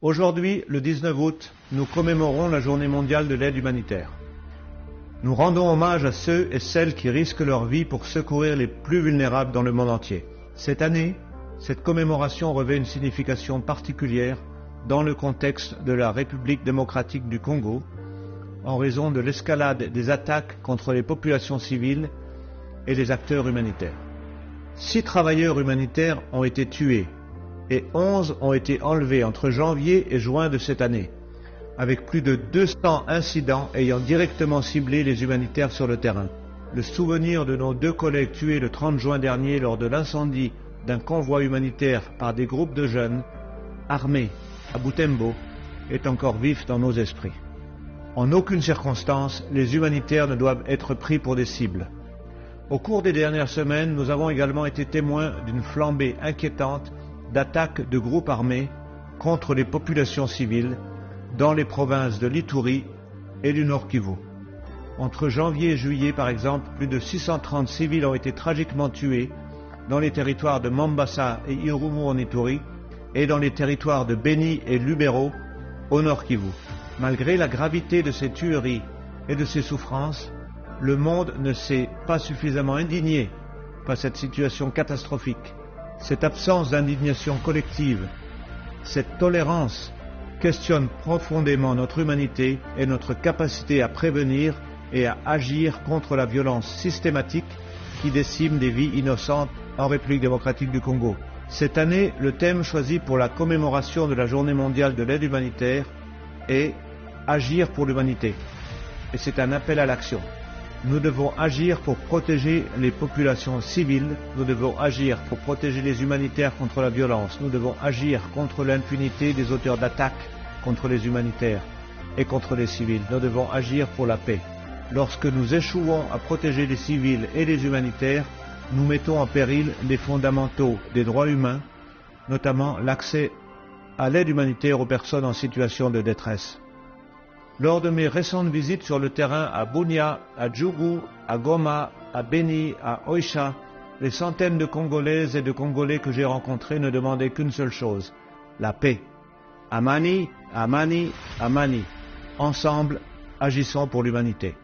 Aujourd'hui, le 19 août, nous commémorons la Journée mondiale de l'aide humanitaire. Nous rendons hommage à ceux et celles qui risquent leur vie pour secourir les plus vulnérables dans le monde entier. Cette année, cette commémoration revêt une signification particulière dans le contexte de la République démocratique du Congo, en raison de l'escalade des attaques contre les populations civiles et les acteurs humanitaires. 6 travailleurs humanitaires ont été tués et 11 ont été enlevés entre janvier et juin de cette année, avec plus de 200 incidents ayant directement ciblé les humanitaires sur le terrain. Le souvenir de nos 2 collègues tués le 30 juin dernier lors de l'incendie d'un convoi humanitaire par des groupes de jeunes armés à Butembo est encore vif dans nos esprits. En aucune circonstance, les humanitaires ne doivent être pris pour des cibles. Au cours des dernières semaines, nous avons également été témoins d'une flambée inquiétante d'attaques de groupes armés contre les populations civiles dans les provinces de l'Ituri et du Nord Kivu. Entre janvier et juillet, par exemple, plus de 630 civils ont été tragiquement tués dans les territoires de Mambasa et Irumu en Ituri et dans les territoires de Beni et Lubero au Nord Kivu. Malgré la gravité de ces tueries et de ces souffrances, le monde ne s'est pas suffisamment indigné par cette situation catastrophique. Cette absence d'indignation collective, cette tolérance questionne profondément notre humanité et notre capacité à prévenir et à agir contre la violence systématique qui décime des vies innocentes en République démocratique du Congo. Cette année, le thème choisi pour la commémoration de la Journée mondiale de l'aide humanitaire est « Agir pour l'humanité ». Et c'est un appel à l'action. Nous devons agir pour protéger les populations civiles, nous devons agir pour protéger les humanitaires contre la violence, nous devons agir contre l'impunité des auteurs d'attaques contre les humanitaires et contre les civils, nous devons agir pour la paix. Lorsque nous échouons à protéger les civils et les humanitaires, nous mettons en péril les fondamentaux des droits humains, notamment l'accès à l'aide humanitaire aux personnes en situation de détresse. Lors de mes récentes visites sur le terrain à Bunia, à Djougou, à Goma, à Beni, à Oicha, les centaines de Congolaises et de Congolais que j'ai rencontrés ne demandaient qu'une seule chose, la paix. Amani, Amani, Amani. Ensemble, agissons pour l'humanité.